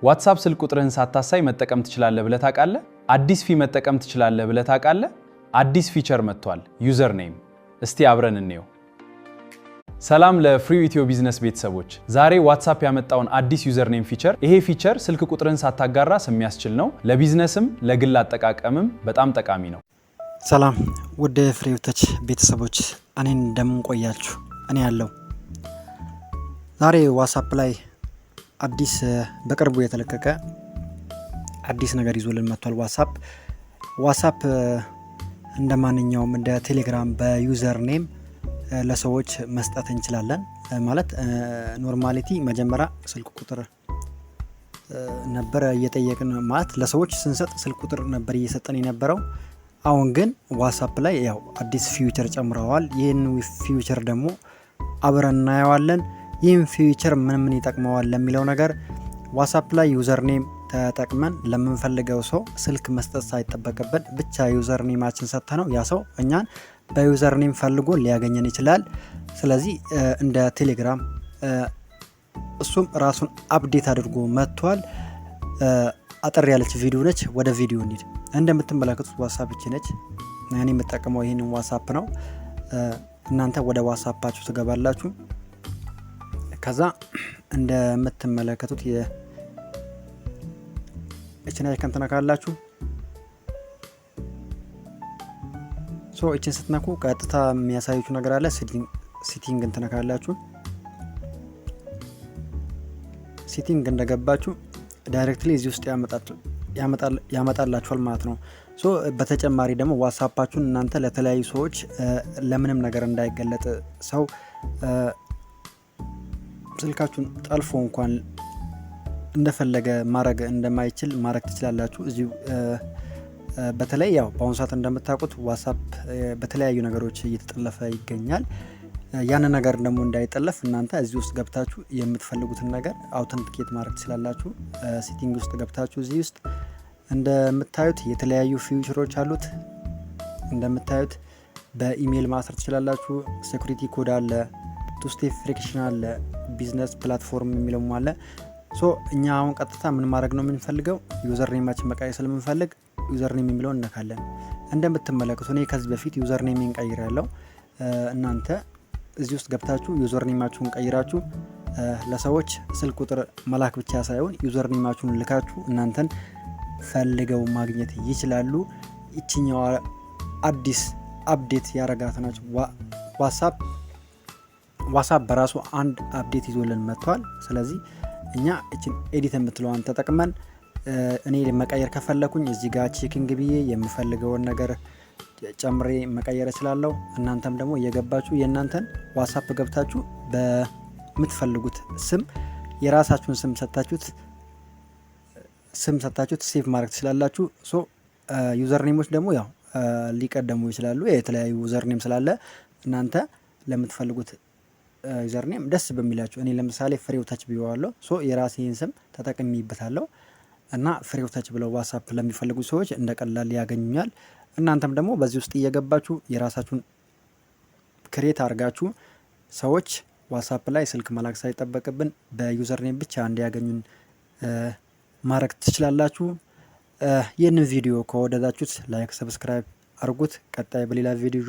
ዋትስአፕ ስልክ ቁጥርህን ሳታሳይ መጠቀም ትችላለህ ብለህ ታውቃለህ? አዲስ ፊ መጠቀም ትችላለህ ብለህ ታውቃለህ? አዲስ ፊቸር መጥቷል፣ ዩዘር ኔም። እስቲ አብረን እንየው። ሰላም ለፍሪው ኢትዮ ቢዝነስ ቤተሰቦች፣ ዛሬ ዋትስአፕ ያመጣውን አዲስ ዩዘር ኔም ፊቸር። ይሄ ፊቸር ስልክ ቁጥርን ሳታጋራ የሚያስችል ነው። ለቢዝነስም ለግል አጠቃቀምም በጣም ጠቃሚ ነው። ሰላም ወደ ፍሪው ተች ቤተሰቦች፣ እኔን እንደምን ቆያችሁ? እኔ ያለው ዛሬ ዋትስአፕ ላይ አዲስ በቅርቡ የተለቀቀ አዲስ ነገር ይዞልን መጥቷል። ዋትስአፕ እንደማንኛውም እንደ ቴሌግራም በዩዘር ኔም ለሰዎች መስጠት እንችላለን። ማለት ኖርማሊቲ መጀመሪያ ስልክ ቁጥር ነበር እየጠየቅን ማለት ለሰዎች ስንሰጥ ስልክ ቁጥር ነበር እየሰጠን የነበረው። አሁን ግን ዋትስአፕ ላይ ያው አዲስ ፊውቸር ጨምረዋል። ይህን ፊውቸር ደግሞ አብረን እናየዋለን። ይህን ፊውቸር ምን ይጠቅመዋል ለሚለው ነገር ዋትስአፕ ላይ ዩዘር ኔም ተጠቅመን ለምንፈልገው ሰው ስልክ መስጠት ሳይጠበቅብን ብቻ ዩዘር ኔማችን ሰጥተነው ያ ሰው እኛን በዩዘር ኔም ፈልጎ ሊያገኘን ይችላል። ስለዚህ እንደ ቴሌግራም እሱም ራሱን አፕዴት አድርጎ መጥቷል። አጠር ያለች ቪዲዮ ነች። ወደ ቪዲዮ እንሂድ። እንደምትመለከቱት ዋትስአፕ እቺ ነች። እኔ የምጠቀመው ይህንን ዋትስአፕ ነው። እናንተ ወደ ዋትስአፓችሁ ትገባላችሁ። ከዛ እንደምትመለከቱት እቺን አይከን ትነካላችሁ። እቺን ስትነኩ ቀጥታ የሚያሳዩችሁ ነገር አለ። ሲቲንግ እንትነካላችሁ። ሲቲንግ እንደገባችሁ ዳይሬክትሊ እዚህ ውስጥ ያመጣላችኋል ማለት ነው። በተጨማሪ ደግሞ ዋትስአፓችሁን እናንተ ለተለያዩ ሰዎች ለምንም ነገር እንዳይገለጥ ሰው ስልካችሁን ጠልፎ እንኳን እንደፈለገ ማድረግ እንደማይችል ማድረግ ትችላላችሁ። እዚሁ በተለይ ያው በአሁኑ ሰዓት እንደምታውቁት ዋትስአፕ በተለያዩ ነገሮች እየተጠለፈ ይገኛል። ያን ነገር ደግሞ እንዳይጠለፍ እናንተ እዚህ ውስጥ ገብታችሁ የምትፈልጉትን ነገር አውተንቲኬት ማድረግ ትችላላችሁ። ሴቲንግ ውስጥ ገብታችሁ እዚህ ውስጥ እንደምታዩት የተለያዩ ፊውቸሮች አሉት። እንደምታዩት በኢሜይል ማሰር ትችላላችሁ። ሴኩሪቲ ኮድ አለ፣ ቱ ስቴፕ ቬሪፊኬሽን አለ፣ ቢዝነስ ፕላትፎርም የሚለውም አለ። እኛ አሁን ቀጥታ ምን ማድረግ ነው የምንፈልገው? ዩዘር ኔማችን መቀየር ስለምንፈልግ ዩዘር ኔም የሚለውን እነካለን። እንደምትመለከቱ እኔ ከዚህ በፊት ዩዘር ኔሜን ቀይሬያለሁ። እናንተ እዚህ ውስጥ ገብታችሁ ዩዘር ኔማችሁን ቀይራችሁ ለሰዎች ስልክ ቁጥር መላክ ብቻ ሳይሆን ዩዘር ኔማችሁን ልካችሁ እናንተን ፈልገው ማግኘት ይችላሉ። ይችኛዋ አዲስ አፕዴት ያረጋት ናቸው። ዋትስአፕ በራሱ አንድ አፕዴት ይዞልን መጥቷል። ስለዚህ እኛ እችን ኤዲት የምትለዋን ተጠቅመን እኔ መቀየር ከፈለኩኝ እዚህ ጋር ቼኪንግ ብዬ የምፈልገውን ነገር ጨምሬ መቀየር እችላለሁ። እናንተም ደግሞ እየገባችሁ የእናንተን ዋትስአፕ ገብታችሁ በምትፈልጉት ስም የራሳችሁን ስም ሰጣችሁት ሴቭ ማድረግ ትችላላችሁ። ዩዘር ኔሞች ደግሞ ያው ሊቀደሙ ይችላሉ። የተለያዩ ዩዘር ኔም ስላለ እናንተ ለምትፈልጉት ዩዘር ኔም ደስ በሚላችሁ እኔ ለምሳሌ ፍሬው ተች ብየዋለሁ። የራሴን ስም ተጠቅሜበታለሁ እና ፍሬው ተች ብለው ዋትስአፕ ለሚፈልጉ ሰዎች እንደ ቀላል ያገኙኛል። እናንተም ደግሞ በዚህ ውስጥ እየገባችሁ የራሳችሁን ክሬት አድርጋችሁ ሰዎች ዋትስአፕ ላይ ስልክ መላክ ሳይጠበቅብን በዩዘር ኔም ብቻ እንዲያገኙን ማድረግ ትችላላችሁ። ይህንን ቪዲዮ ከወደዳችሁት ላይክ፣ ሰብስክራይብ አድርጉት። ቀጣይ በሌላ ቪዲዮ